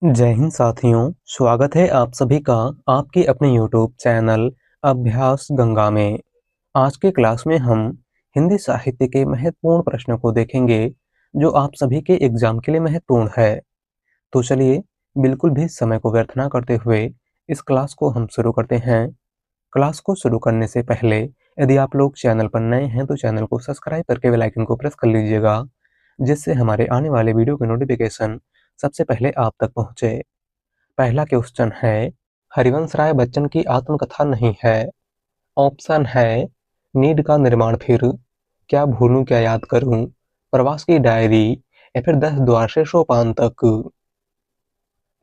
जय हिंद साथियों, स्वागत है आप सभी का आपके अपने YouTube चैनल अभ्यास गंगा में। आज के क्लास में हम हिंदी साहित्य के महत्वपूर्ण प्रश्नों को देखेंगे जो आप सभी के एग्जाम के लिए महत्वपूर्ण है। तो चलिए बिल्कुल भी समय को व्यर्थ ना करते हुए इस क्लास को हम शुरू करते हैं। क्लास को शुरू करने से पहले यदि आप लोग चैनल पर नए हैं तो चैनल को सब्सक्राइब करके बेल आइकन को प्रेस कर लीजिएगा, जिससे हमारे आने वाले वीडियो के नोटिफिकेशन सबसे पहले आप तक पहुंचे। पहला क्वेश्चन है, हरिवंश राय बच्चन की आत्मकथा नहीं है। ऑप्शन है नीड का निर्माण फिर, क्या भूलूं क्या याद करूं, प्रवास की डायरी या फिर 10 द्वार से सोपान तक।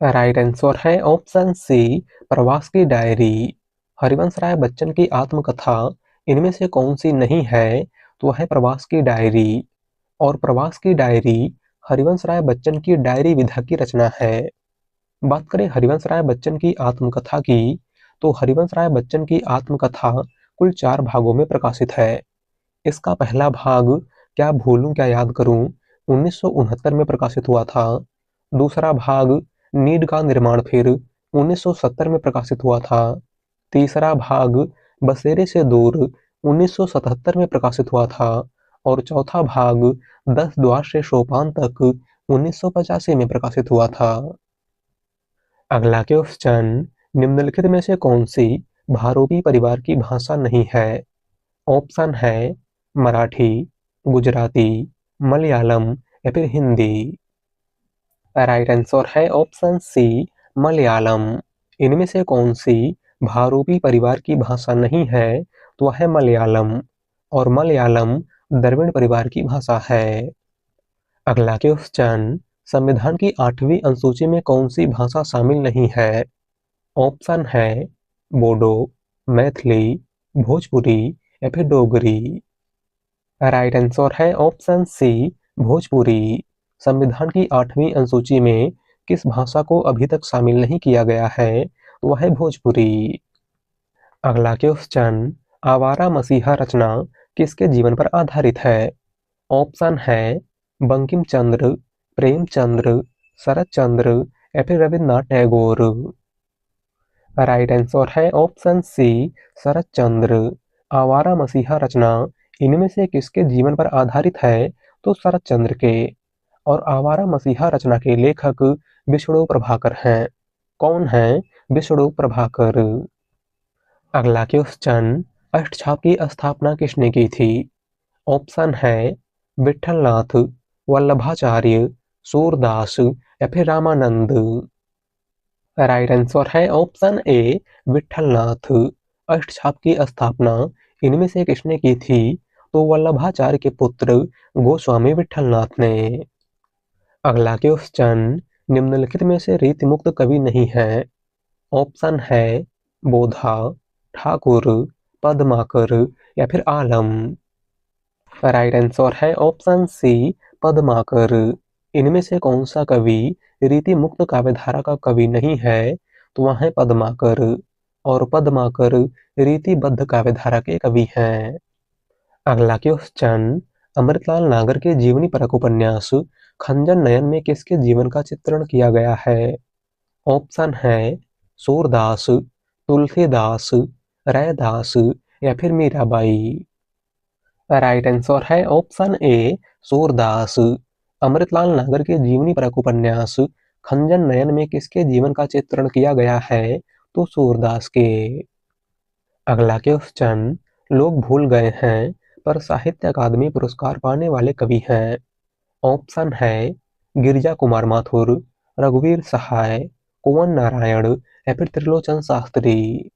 राइट आंसर है ऑप्शन सी, प्रवास की डायरी। हरिवंश राय बच्चन की आत्मकथा इनमें से कौन सी नहीं है, तो वह है प्रवास की डायरी। और प्रवास की डायरी हरिवंश राय बच्चन की डायरी विधा की रचना है। बात करें हरिवंश राय बच्चन की आत्मकथा की, तो हरिवंश राय बच्चन की आत्मकथा कुल 4 भागों में प्रकाशित है। इसका पहला भाग क्या भूलूं क्या याद करूं 1969 में प्रकाशित हुआ था। दूसरा भाग नीड का निर्माण फिर 1970 में प्रकाशित हुआ था। तीसरा भाग बसेरे से दूर 1977 में प्रकाशित हुआ था। और चौथा भाग 10 द्वार से सोपान तक 1985 में प्रकाशित हुआ था। अगला क्वेश्चन, निम्नलिखित में से कौन सी भारोपी परिवार की भाषा नहीं है। ऑप्शन है मराठी, गुजराती, मलयालम या फिर हिंदी। राइट आंसर है ऑप्शन सी, मलयालम। इनमें से कौन सी भारोपी परिवार की भाषा नहीं है, तो वह है मलयालम। और मलयालम द्रविड़ परिवार की भाषा है। अगला क्वेश्चन, संविधान की 8वीं अनुसूची में कौन सी भाषा शामिल नहीं है। ऑप्शन है बोडो, मैथिली, भोजपुरी या फिर डोगरी। राइट आंसर है ऑप्शन सी, भोजपुरी। संविधान की 8वीं अनुसूची में किस भाषा को अभी तक शामिल नहीं किया गया है, तो वह है भोजपुरी। अगला क्वेश्चन, आवारा मसीहा रचना किसके जीवन पर आधारित है। ऑप्शन है बंकिम चंद्र, प्रेमचंद्र, शरत चंद्र या फिर रविन्द्रनाथ टैगोर। राइट आंसर है ऑप्शन सी, शरत चंद्र। आवारा मसीहा रचना इनमें से किसके जीवन पर आधारित है, तो शरत चंद्र के। और आवारा मसीहा रचना के लेखक विष्णु प्रभाकर हैं। कौन है विष्णु प्रभाकर। अगला क्वेश्चन, अष्टछाप की स्थापना किसने की थी। ऑप्शन है विठलनाथ, वल्लभाचार्य, सूरदास या फिर रामानंद। राइट आंसर है ऑप्शन ए, विठलनाथ। अष्टछाप की स्थापना इनमें से किसने की थी, तो वल्लभाचार्य के पुत्र गोस्वामी विठलनाथ ने। अगला क्वेश्चन, निम्नलिखित में से रीतिमुक्त कवि नहीं है। ऑप्शन है बोधा, ठाकुर, पद्माकर या फिर आलम। राइट आंसर है ऑप्शन सी, पद्माकर। इनमें से कौन सा कवि रीति मुक्त काव्यधारा का कवि नहीं है, तो वह है पद्माकर। और पद्माकर रीतिबद्ध काव्यधारा के कवि हैं। अगला क्वेश्चन, अमृतलाल नागर के जीवनी परक उपन्यास खंजन नयन में किसके जीवन का चित्रण किया गया है। ऑप्शन है सूरदास, तुलसीदास, रैदास या फिर मीराबाई। राइट आंसर है ऑप्शन ए, सूरदास। अमृतलाल नागर के जीवनी परक उपन्यास खंजन नयन में किसके जीवन का चित्रण किया गया है, तो सूरदास के। अगला क्वेश्चन, लोग भूल गए हैं पर साहित्य अकादमी पुरस्कार पाने वाले कवि हैं। ऑप्शन है गिरिजा कुमार माथुर, रघुवीर सहाय, कुंवर नारायण या फिर त्रिलोचन शास्त्री।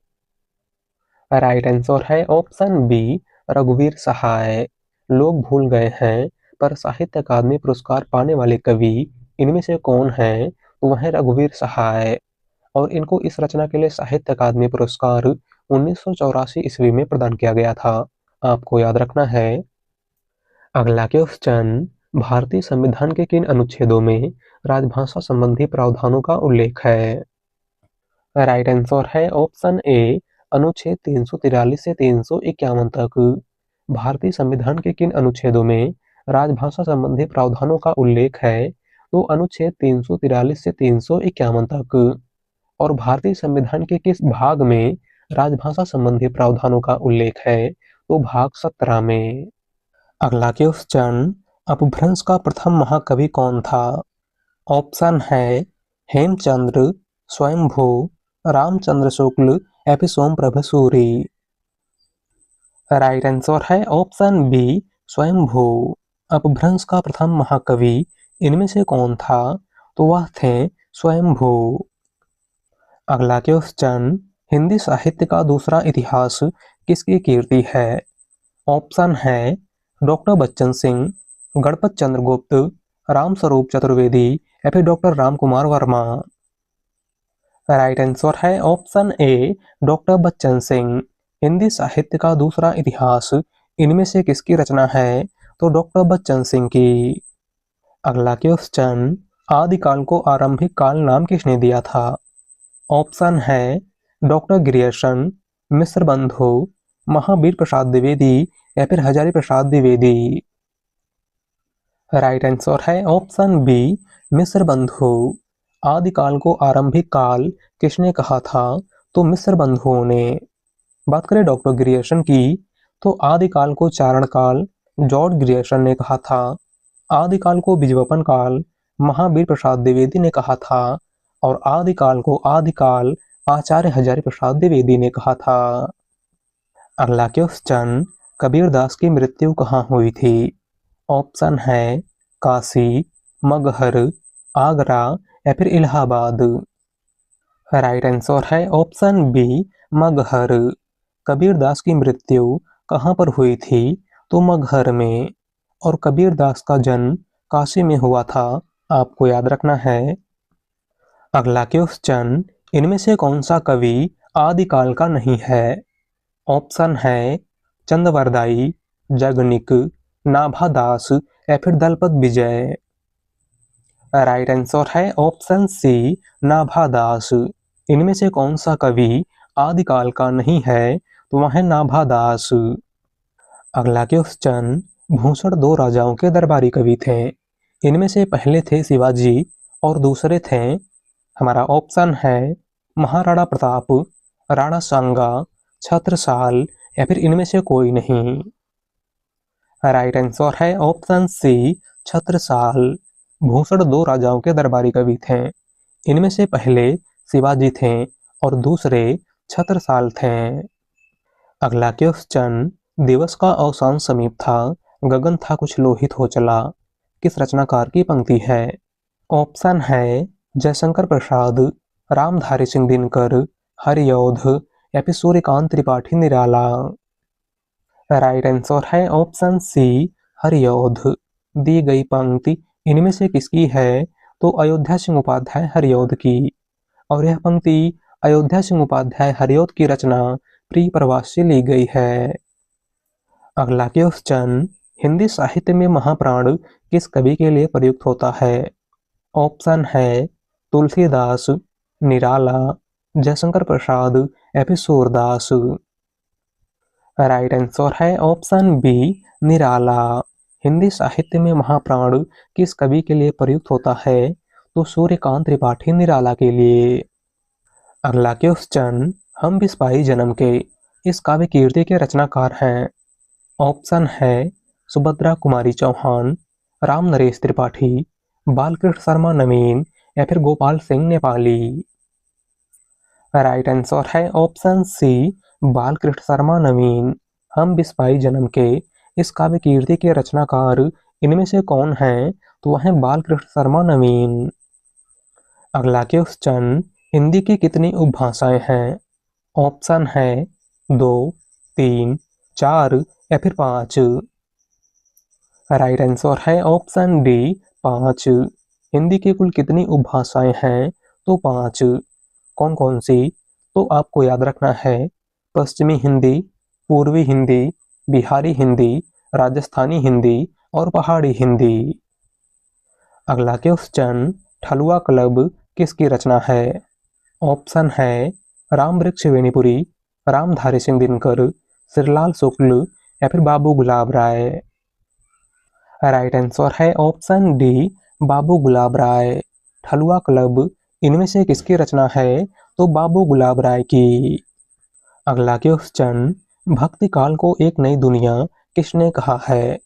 राइट आंसर है ऑप्शन बी, रघुवीर सहाय। लोग भूल गए हैं पर साहित्य अकादमी पुरस्कार पाने वाले कवि इनमें से कौन है, तो वह है रघुवीर सहाय। और इनको इस रचना के लिए साहित्य अकादमी पुरस्कार 1984 ईस्वी में प्रदान किया गया था। आपको याद रखना है। अगला क्वेश्चन, भारतीय संविधान के किन अनुच्छेदों में राजभाषा संबंधी प्रावधानों का उल्लेख है। राइट आंसर है ऑप्शन ए, अनुच्छेद 343 से 351 तक। भारतीय संविधान के किन अनुच्छेदों में राजभाषा संबंधी प्रावधानों का उल्लेख है, तो अनुच्छेद 343 से 351 तक। और भारतीय संविधान के किस भाग में राजभाषा संबंधी प्रावधानों का उल्लेख है? तो भाग 17 में। अगला क्वेश्चन, अपभ्रंश का प्रथम महाकवि कौन था? ऑप्शन है हेमचंद्र, स्वयंभू, रामचंद्र शुक्ल या फिर सोमप्रभ सूरी। राइट आंसर है ऑप्शन बी, स्वयंभू। अपभ्रंश का प्रथम महाकवि इनमें से कौन था? तो वह थे स्वयंभू। अगला क्वेश्चन, हिंदी साहित्य का दूसरा इतिहास किसकी कीर्ति है? ऑप्शन है डॉक्टर बच्चन सिंह, गणपत चंद्र गुप्त, रामस्वरूप चतुर्वेदी या फिर doctor Ramkumar Verma. Right answer है option A, doctor Bachchan Singh. Hindi साहित्य का दूसरा इतिहास इनमें से किसकी रचना है? तो डॉक्टर बच्चन सिंह की। अगला क्वेश्चन, आदिकाल को आरंभिक काल नाम किसने दिया था? ऑप्शन है डॉक्टर ग्रियर्सन, मिश्र बंधु, महावीर प्रसाद द्विवेदी या फिर हजारी प्रसाद द्विवेदी। राइट आंसर है ऑप्शन बी, मिश्र बंधु। आदिकाल को आरंभिक काल किसने कहा था? तो मिश्र बंधुओं ने। बात करें डॉक्टर ग्रियर्सन की, तो आदिकाल को चारण काल जॉर्ज ग्रियर्सन ने कहा था। आदिकाल को बीजवपन काल महावीर प्रसाद द्विवेदी ने कहा था। और आदिकाल को आदिकाल आचार्य हजारी प्रसाद द्विवेदी ने कहा था। अगला क्वेश्चन, कबीरदास की मृत्यु कहाँ हुई थी? ऑप्शन है काशी, मगहर, आगरा या फिर इलाहाबाद। राइट आंसर है ऑप्शन बी, मगहर। कबीरदास की मृत्यु कहाँ पर हुई थी? तो मगहर में। और कबीरदास का जन्म काशी में हुआ था, आपको याद रखना है। अगला क्वेश्चन, इनमें से कौन सा कवि आदिकाल का नहीं है? ऑप्शन है चंदवरदाई, जगनिक, नाभादास या फिर दलपत विजय। राइट आंसर है ऑप्शन सी, नाभादास। इनमें से कौन सा कवि आदिकाल का नहीं है? तो वह है नाभादास। अगला क्वेश्चन, भूषण दो राजाओं के दरबारी कवि थे। इनमें से पहले थे शिवाजी और दूसरे थे, हमारा ऑप्शन है महाराणा प्रताप, राणा सांगा, छत्रसाल या फिर इनमें से कोई नहीं। राइट आंसर है ऑप्शन सी, छत्रसाल। भूषण दो राजाओं के दरबारी कवि थे। इनमें से पहले शिवाजी थे और दूसरे छत्रसाल थे। अगला क्वेश्चन, दिवस का अवसान समीप था, गगन था कुछ लोहित हो चला, किस रचनाकार की पंक्ति है? ऑप्शन है जयशंकर प्रसाद, रामधारी सिंह दिनकर, हरिऔध या फिर सूर्यकांत त्रिपाठी निराला। राइट आंसर है ऑप्शन सी, हरिऔध। दी गई पंक्ति इनमें से किसकी है? तो अयोध्या सिंह उपाध्याय हरिऔध की। और यह पंक्ति अयोध्या सिंह उपाध्याय हरिऔध की रचना प्रिय प्रवास से ली गई है। अगला क्वेश्चन, हिंदी साहित्य में महाप्राण किस कवि के लिए प्रयुक्त होता है? ऑप्शन है तुलसीदास, निराला, जयशंकर प्रसाद या फिर सूरदास। राइट आंसर है ऑप्शन बी, निराला। हिंदी साहित्य में महाप्राण किस कवि के लिए प्रयुक्त होता है? तो सूर्यकांत त्रिपाठी निराला के लिए। अगला क्वेश्चन, हम बिस्पाही जन्म के इस काव्य कीर्ति के रचनाकार हैं। ऑप्शन है सुभद्रा कुमारी चौहान, राम नरेश त्रिपाठी, बालकृष्ण शर्मा नवीन या फिर गोपाल सिंह नेपाली। राइट आंसर है ऑप्शन सी, बालकृष्ण शर्मा नवीन। हम बिस्पाही जन्म के इस काव्य कीर्ति के रचनाकार इनमें से कौन है? तो वह है बालकृष्ण शर्मा नवीन। अगला क्वेश्चन, हिंदी की कितनी उपभाषाएं हैं? ऑप्शन है 2, 3, 4 या फिर 5। राइट आंसर है ऑप्शन डी, 5। हिंदी की कुल कितनी उपभाषाएं हैं? तो 5। कौन कौन सी? तो आपको याद रखना है पश्चिमी हिंदी, पूर्वी हिंदी, बिहारी हिंदी, राजस्थानी हिंदी और पहाड़ी हिंदी। अगला क्वेश्चन, ठलुआ क्लब किसकी रचना है? ऑप्शन है रामवृक्ष वेणीपुरी, रामधारी सिंह दिनकर, श्रीलाल शुक्ल या फिर बाबू गुलाब राय। राइट आंसर है ऑप्शन डी, बाबू गुलाब राय, ठलुआ क्लब इनमें से किसकी रचना है? तो बाबू गुलाब राय की। अगला क्वेश्चन, भक्ति काल को एक नई दुनिया किसने कहा है?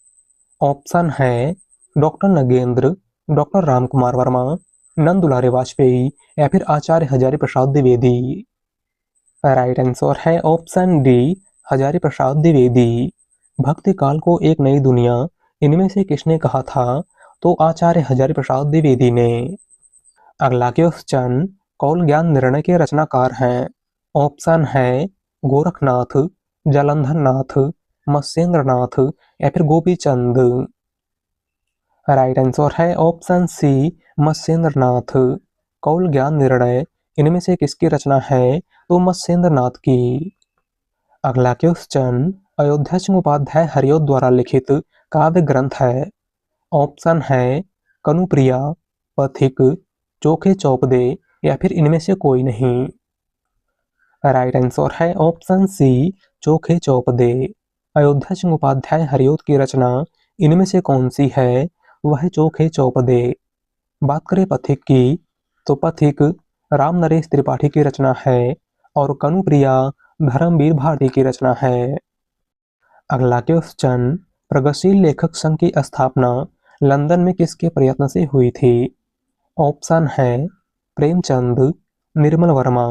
ऑप्शन है डॉक्टर नगेंद्र, डॉक्टर रामकुमार वर्मा, नंद दुलारे वाजपेयी या फिर आचार्य हजारी प्रसाद द्विवेदी। राइट आंसर है ऑप्शन डी, हजारी प्रसाद द्विवेदी। भक्ति काल को एक नई दुनिया इनमें से किसने कहा था? तो आचार्य हजारी प्रसाद द्विवेदी ने। अगला क्वेश्चन, कौल ज्ञान निर्णय के रचनाकार हैं? ऑप्शन है गोरखनाथ, जालंधर नाथ, मत्स्येंद्र नाथ या फिर गोपी चंद। राइट आंसर है ऑप्शन सी, मत्स्येंद्र नाथ। कौल ज्ञान निर्णय इनमें से किसकी रचना है? तो मत्स्येंद्र नाथ की। अगला क्वेश्चन, अयोध्या सिंह उपाध्याय हरिऔध द्वारा लिखित काव्य ग्रंथ है? ऑप्शन है कनुप्रिया, पथिक, चोखे चौपदे या फिर इनमें से कोई नहीं। राइट आंसर है ऑप्शन सी, चोखे चौपदे। अयोध्या सिंह उपाध्याय हरिऔध की रचना इनमें से कौन सी है? वह चोखे चौपदे। बात करें पथिक की, तो पथिक राम नरेश त्रिपाठी की रचना है और कनुप्रिया धर्मवीर भारती की रचना है। अगला क्वेश्चन, प्रगतिशील लेखक संघ की स्थापना लंदन में किसके प्रयत्न से हुई थी? ऑप्शन है प्रेमचंद, निर्मल वर्मा,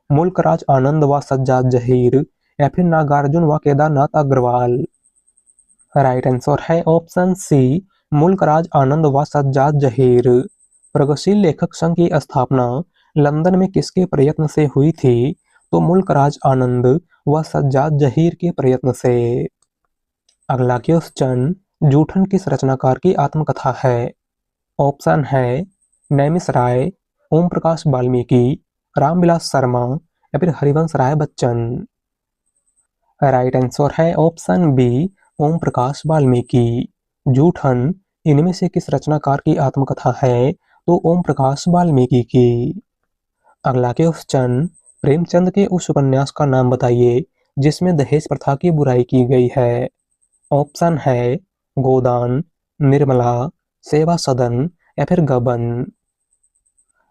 मुल्कराज आनंद व सज्जाद जहीर या फिर नागार्जुन व केदारनाथ अग्रवाल। राइट आंसर है ऑप्शन सी, मुल्कराज आनंद व सज्जाद जहीर। प्रगतिशील लेखक संघ की स्थापना लंदन में किसके प्रयत्न से हुई थी? तो मुल्कराज आनंद व सज्जाद जहीर के प्रयत्न से। अगला क्वेश्चन, जूठन किस रचनाकार की आत्मकथा है? ऑप्शन है नैमिष राय, ओम प्रकाश वाल्मीकि, रामविलास शर्मा या फिर हरिवंश राय बच्चन। राइट आंसर है ऑप्शन बी, ओम प्रकाश वाल्मीकि। जूठन इनमें से किस रचनाकार की आत्मकथा है? तो ओम प्रकाश वाल्मीकि की। अगला क्वेश्चन, प्रेमचंद के उस उपन्यास का नाम बताइए जिसमें दहेज प्रथा की बुराई की गई है। ऑप्शन है गोदान, निर्मला, सेवा सदन या फिर गबन।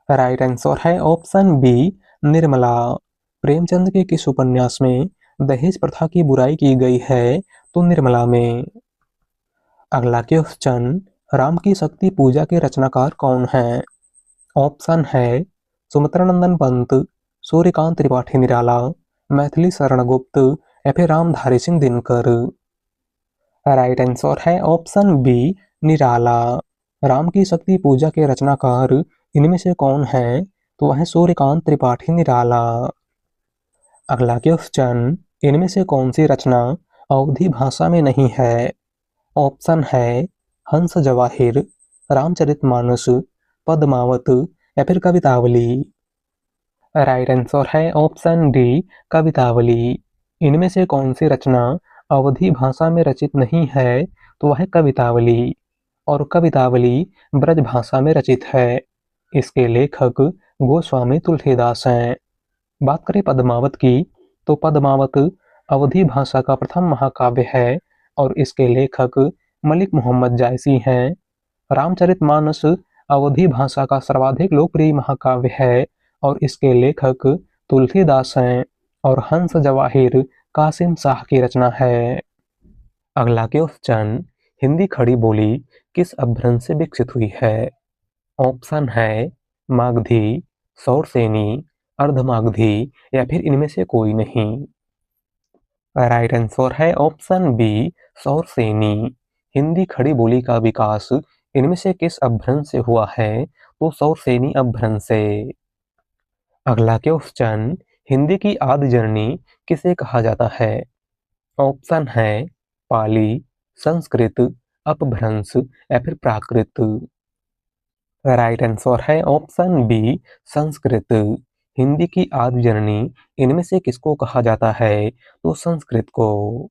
राइट आंसर है ऑप्शन बी, निर्मला। प्रेमचंद के किस उपन्यास में दहेज प्रथा की बुराई की गई है? तो निर्मला में। अगला क्वेश्चन, राम की शक्ति पूजा के रचनाकार कौन है? ऑप्शन है सुमित्रानंदन पंत, सूर्यकांत त्रिपाठी निराला, मैथिली शरण गुप्त या फिर रामधारी सिंह दिनकर। राइट आंसर है ऑप्शन बी, निराला। राम की शक्ति पूजा के रचनाकार इनमें से कौन है? तो वह सूर्यकांत त्रिपाठी निराला। अगला क्वेश्चन, इनमें से कौन सी रचना अवधी भाषा में नहीं है? ऑप्शन है हंस जवाहिर, रामचरितमानस, पद्मावत या फिर कवितावली। राइट आंसर है ऑप्शन डी, कवितावली। इनमें से कौन सी रचना अवधी भाषा में रचित नहीं है? तो वह कवितावली, और कवितावली ब्रज भाषा में रचित है। इसके लेखक गोस्वामी तुलसीदास हैं। बात करें पद्मावत की, तो पद्मावत अवधी भाषा का प्रथम महाकाव्य है और इसके लेखक मलिक मोहम्मद जायसी हैं। रामचरितमानस अवधी भाषा का सर्वाधिक लोकप्रिय महाकाव्य है और इसके लेखक तुलसीदास हैं, और हंस जवाहिर कासिम शाह की रचना है। अगला क्वेश्चन, हिंदी खड़ी बोली किस अपभ्रंश से विकसित हुई है? ऑप्शन है मागधी, सौरसेनी, अर्धमागधी या फिर इनमें से कोई नहीं। राइट आंसर है ऑप्शन बी, सौरसेनी। हिंदी खड़ी बोली का विकास इनमें से किस अपभ्रंश से हुआ है? तो सौरसेनी अपभ्रंश से। अगला क्वेश्चन, हिंदी की आदि जननी किसे कहा जाता है? ऑप्शन है पाली, संस्कृत, अपभ्रंश या फिर प्राकृत। राइट आंसर है ऑप्शन बी, संस्कृत। हिंदी की आदि जननी इनमें से किसको कहा जाता है? तो संस्कृत को।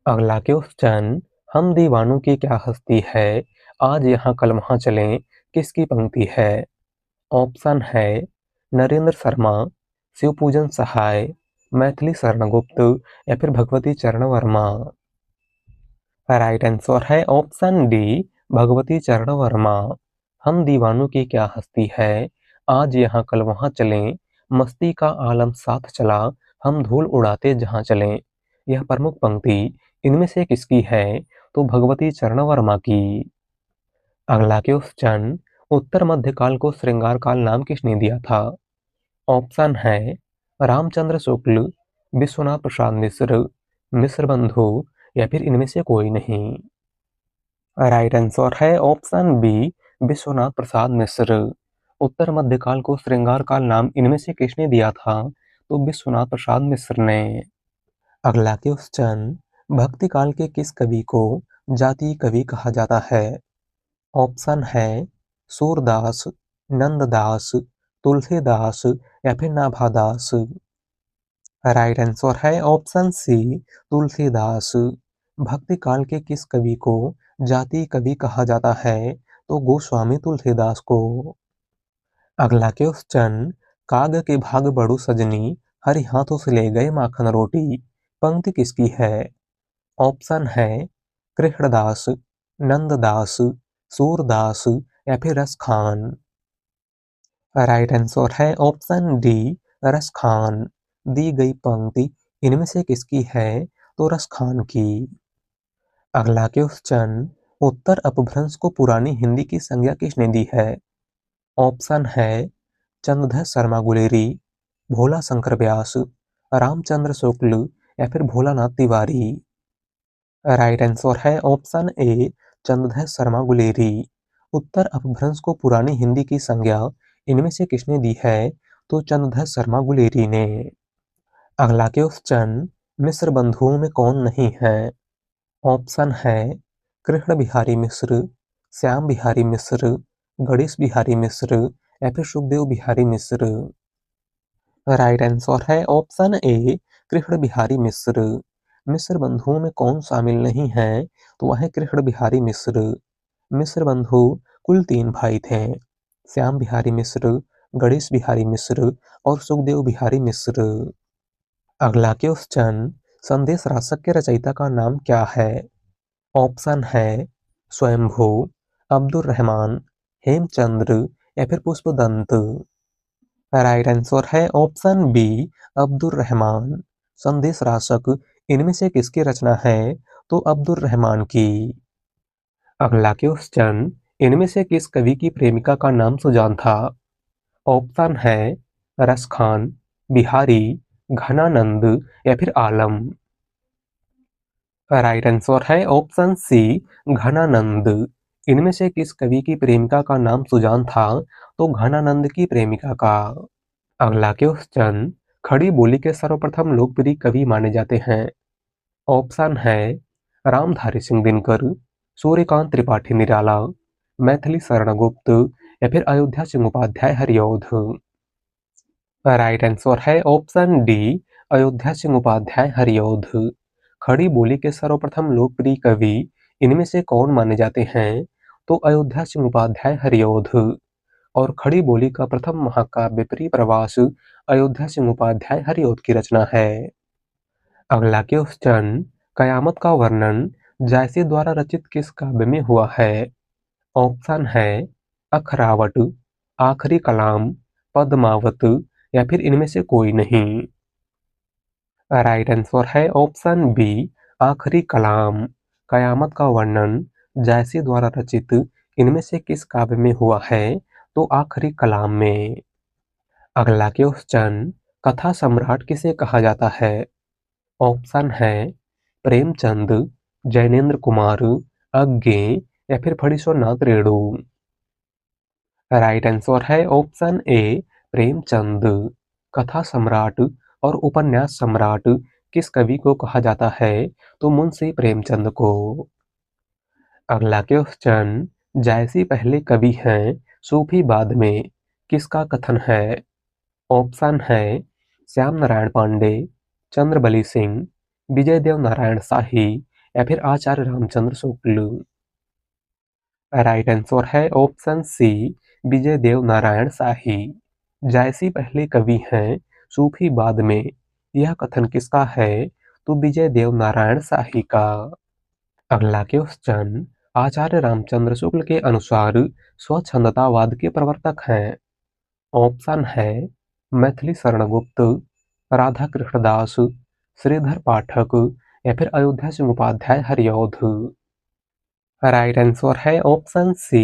अगला क्वेश्चन, हम दीवानों की क्या हस्ती है, आज यहाँ कल वहाँ चलें किसकी पंक्ति है? ऑप्शन है नरेंद्र शर्मा, शिवपूजन सहाय, मैथिली शरण गुप्त या फिर भगवती चरण वर्मा। राइट आंसर है ऑप्शन डी, भगवती चरण वर्मा। हम दीवानों की क्या हस्ती है, आज यहाँ कल वहाँ चलें, मस्ती का आलम साथ चला, हम धूल उड़ाते जहाँ चलें। यह प्रमुख पंक्ति इनमें से किसकी है? तो भगवती चरण वर्मा की। अगला क्वेश्चन, उत्तर मध्यकाल को श्रृंगार काल नाम किसने दिया था? ऑप्शन है रामचंद्र शुक्ल, विश्वनाथ प्रसाद मिश्र, मिश्र बंधु या फिर इनमें से कोई नहीं। राइट आंसर है ऑप्शन बी, विश्वनाथ प्रसाद मिश्र। उत्तर मध्यकाल को श्रृंगार काल नाम इनमें से किसने दिया था? तो विश्वनाथ प्रसाद मिश्र ने। अगला क्वेश्चन, भक्ति काल के किस कवि को जातीय कवि कहा जाता है? ऑप्शन है सूरदास, नंददास, तुलसीदास या फिर नाभादास। राइट आंसर है ऑप्शन सी, तुलसीदास। भक्ति काल के किस कवि को जातीय कवि कहा जाता है? तो गोस्वामी तुलसीदास को। अगला क्वेश्चन, काग के भाग बड़ू सजनी, हरि हाथों से ले गए माखन रोटी, पंक्ति किसकी है? ऑप्शन है कृष्णदास, नंददास, सूरदास या फिर रसखान। राइट आंसर है ऑप्शन डी, रसखान। दी गई पंक्ति इनमें से किसकी है? तो रसखान की। अगला क्वेश्चन, उत्तर अपभ्रंश को पुरानी हिंदी की संज्ञा किसने दी है? ऑप्शन है चंद्रधर शर्मा गुलेरी, भोला शंकर व्यास, रामचंद्र शुक्ल या फिर भोलानाथ तिवारी। राइट आंसर है ऑप्शन ए, चंद्रधर शर्मा गुलेरी। उत्तर अपभ्रंश को पुरानी हिंदी की संज्ञा इनमें से किसने दी है? तो चंद्रधर शर्मा गुलेरी ने। अगला क्वेश्चन, मिश्र बंधुओं में कौन नहीं है? ऑप्शन है कृष्ण बिहारी मिश्र, श्याम बिहारी मिश्र, गणेश बिहारी मिश्र या फिर सुखदेव बिहारी मिश्र। राइट आंसर है ऑप्शन ए, कृष्ण बिहारी मिश्र। मिश्र बंधुओं में कौन शामिल नहीं है? तो वह है कृष्ण बिहारी मिश्र। मिश्र बंधु कुल 3 भाई थे, श्याम बिहारी मिश्र, गणेश बिहारी मिश्र और सुखदेव बिहारी मिश्र। अगला क्वेश्चन, संदेश राशक के रचयिता का नाम क्या है? ऑप्शन है स्वयंभू, अब्दुल रहमान, हेमचंद्र या फिर पुष्पदंत। राइट आंसर है ऑप्शन बी, अब्दुल रहमान। संदेश राशक इनमें से किसकी रचना है? तो अब्दुल रहमान की। अगला क्वेश्चन, इनमें से किस कवि की प्रेमिका का नाम सुजान था? ऑप्शन है रसखान, बिहारी, घनानंद या फिर आलम। राइट आंसर है ऑप्शन सी, घनानंद। इनमें से किस कवि की प्रेमिका का नाम सुजान था? तो घनानंद की प्रेमिका का। अगला क्वेश्चन, खड़ी बोली के सर्वप्रथम लोकप्रिय कवि माने जाते हैं। ऑप्शन है रामधारी सिंह दिनकर, सूर्यकांत त्रिपाठी निराला, मैथिली शरण गुप्त या फिर अयोध्या सिंह उपाध्याय हरिऔध। राइट आंसर है ऑप्शन डी, अयोध्या सिंह उपाध्याय हरिऔध। खड़ी बोली के सर्वप्रथम लोकप्रिय कवि इनमें से कौन माने जाते हैं? तो अयोध्या सिंह उपाध्याय हरिऔध। और खड़ी बोली का प्रथम महाकाव्य परिप्रवास अयोध्या सिंह उपाध्याय हरिऔध की रचना है। अगला क्वेश्चन, कयामत का वर्णन जायसी द्वारा रचित किस काव्य में हुआ है? ऑप्शन है अखरावट, आखिरी कलाम, पद्मावत या फिर इनमें से कोई नहीं। राइट आंसर है ऑप्शन बी, आखिरी कलाम। कयामत का वर्णन जायसी द्वारा रचित इनमें से किस काव्य में हुआ है? तो आखिरी कलाम में। अगला क्वेश्चन, कथा सम्राट किसे कहा जाता है? ऑप्शन है प्रेमचंद, जैनेन्द्र कुमार, अज्ञे या फिर फणीश्वरनाथ रेणु। राइट आंसर है ऑप्शन ए, प्रेमचंद। कथा सम्राट और उपन्यास सम्राट किस कवि को कहा जाता है? तो मुंशी प्रेमचंद को। अगला क्वेश्चन, जायसी पहले कवि हैं, सूफी बाद में, किसका कथन है? ऑप्शन है श्याम नारायण पांडे, चंद्रबली सिंह, विजय देव नारायण शाही या फिर आचार्य रामचंद्र शुक्ल। राइट आंसर है ऑप्शन सी, विजय देव नारायण शाही। जायसी पहले कवि हैं, सूफी बाद में, यह कथन किसका है? तो विजय देव नारायण शाही का। अगला क्वेश्चन, आचार्य रामचंद्र शुक्ल के अनुसार स्वच्छंदतावाद के प्रवर्तक हैं? ऑप्शन है मैथिली शरण गुप्त, राधा कृष्णदास, श्रीधर पाठक या फिर अयोध्या सिंह उपाध्याय हरिऔध। राइट आंसर है ऑप्शन सी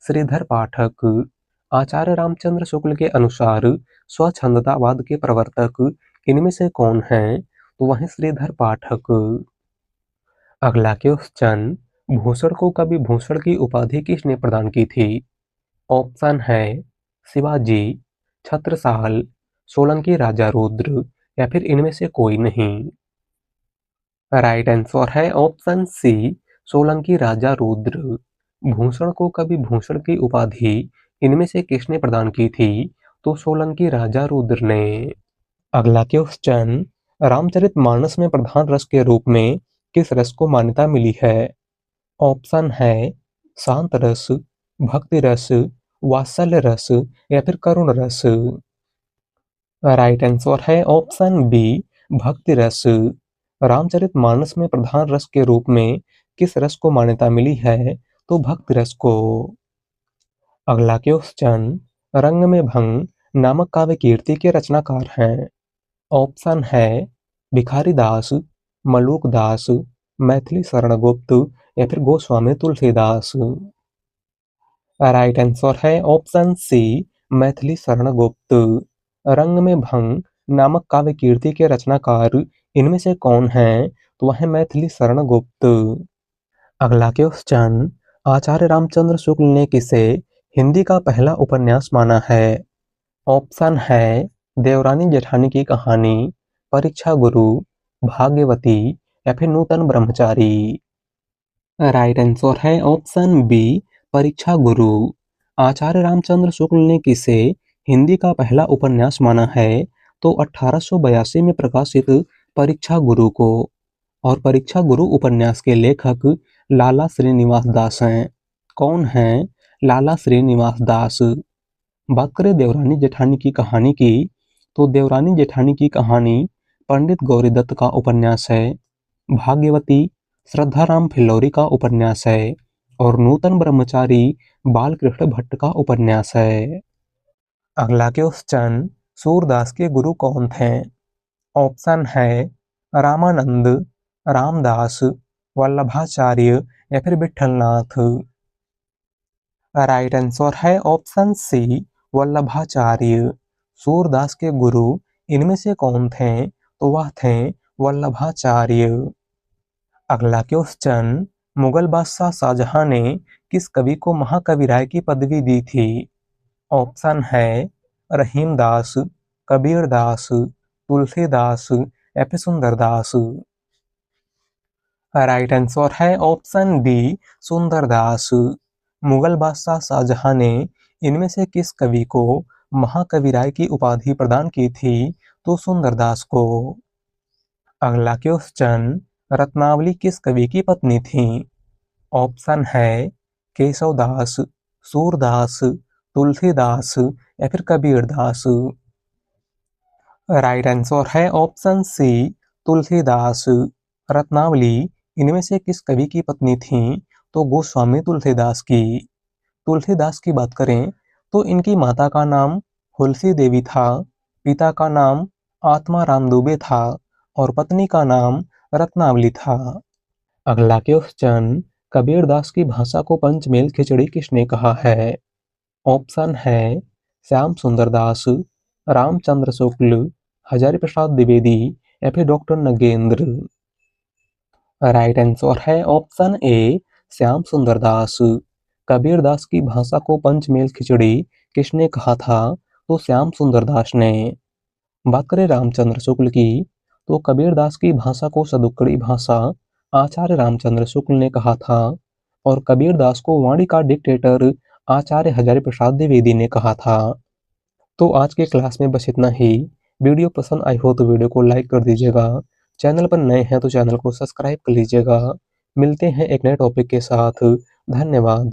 श्रीधर पाठक। आचार्य रामचंद्र शुक्ल के अनुसार स्वच्छंदतावाद के प्रवर्तक इनमें से कौन हैं? तो वह श्रीधर पाठक। अगला क्वेश्चन, भूषण को कवि भूषण की उपाधि किसने प्रदान की थी? ऑप्शन है शिवाजी, छत्रसाल, सोलंकी राजा रुद्र या फिर इनमें से कोई नहीं। राइट आंसर है ऑप्शन सी सोलंकी राजा रुद्र। भूषण को कवि भूषण की उपाधि इनमें से किसने प्रदान की थी? तो सोलंकी राजा रुद्र ने। अगला क्वेश्चन, रामचरितमानस में प्रधान रस के रूप में किस रस को मान्यता मिली है? ऑप्शन है शांत रस, भक्ति रस, वात्सल्य रस या फिर करुण रस। राइट आंसर है ऑप्शन बी भक्ति रस। रामचरितमानस में प्रधान रस के रूप में किस रस को मान्यता मिली है? तो भक्ति रस को। अगला क्वेश्चन, रंग में भंग नामक काव्य कीर्ति के रचनाकार हैं? ऑप्शन है भिखारी दास, मलूक दास, मैथिली शरण गुप्त या फिर गोस्वामी तुलसीदास। राइट आंसर है ऑप्शन सी मैथिली शरण गुप्त। रंग में भंग नामक काव्य कीर्ति के रचनाकार इनमें से कौन हैं? तो वह मैथिली शरण गुप्त। अगला क्वेश्चन, आचार्य रामचंद्र शुक्ल ने किसे हिंदी का पहला उपन्यास माना है? ऑप्शन है देवरानी जेठानी की कहानी, परीक्षा गुरु, भाग्यवती या फिर नूतन ब्रह्मचारी। राइट आंसर है ऑप्शन बी परीक्षा गुरु। आचार्य रामचंद्र शुक्ल ने किसे हिंदी का पहला उपन्यास माना है? तो 1882 में प्रकाशित परीक्षा गुरु को। और परीक्षा गुरु उपन्यास के लेखक लाला श्रीनिवास दास हैं। कौन हैं लाला श्रीनिवास दास? बात करें देवरानी जेठानी की कहानी की, तो देवरानी जेठानी की कहानी पंडित गौरीदत्त का उपन्यास है। भाग्यवती श्रद्धाराम फिल्लौरी का उपन्यास है और नूतन ब्रह्मचारी बालकृष्ण भट्ट का उपन्यास है। अगला क्वेश्चन, सूरदास के गुरु कौन थे? ऑप्शन है रामानंद, रामदास, वल्लभाचार्य या फिर विठलनाथ। राइट आंसर है ऑप्शन सी वल्लभाचार्य। सूरदास के गुरु इनमें से कौन थे? तो वह थे वल्लभाचार्य। अगला क्वेश्चन, मुगल बादशाह शाहजहां ने किस कवि को महाकवि राय की पदवी दी थी? ऑप्शन है रहीम दास, कबीर दास, तुलसीदास या फिर सुंदरदास। राइट आंसर है ऑप्शन बी सुंदरदास। मुगल बादशाह शाहजहां ने इनमें से किस कवि को महाकवि राय की उपाधि प्रदान की थी? तो सुंदरदास को। अगला क्वेश्चन, रत्नावली किस कवि की पत्नी थी? ऑप्शन है केशवदास, सूरदास, तुलसीदास या फिर कबीरदास। राइट आंसर है ऑप्शन सी तुलसीदास। रत्नावली इनमें से किस कवि की पत्नी थी? तो गोस्वामी तुलसीदास की। तुलसीदास की बात करें तो इनकी माता का नाम हुलसी देवी था, पिता का नाम आत्माराम दुबे था और पत्नी का नाम रत्नावली था। अगला क्वेश्चन, कबीरदास की भाषा को पंचमेल खिचड़ी किसने कहा है? ऑप्शन है श्याम सुंदर दास, रामचंद्र शुक्ल, हजारी प्रसाद द्विवेदी या फिर डॉक्टर नगेंद्र। राइट आंसर है ऑप्शन ए श्याम सुंदर दास। कबीरदास की भाषा को पंचमेल खिचड़ी किसने कहा था? तो श्याम सुंदर दास ने। बात करें रामचंद्र शुक्ल की, तो कबीरदास की भाषा को सदुक्कड़ी भाषा आचार्य रामचंद्र शुक्ल ने कहा था और कबीरदास को वाणी का डिक्टेटर आचार्य हजारी प्रसाद द्विवेदी ने कहा था। तो आज के क्लास में बस इतना ही। वीडियो पसंद आई हो तो वीडियो को लाइक कर दीजिएगा। चैनल पर नए हैं तो चैनल को सब्सक्राइब कर लीजिएगा। मिलते हैं एक नए टॉपिक के साथ। धन्यवाद।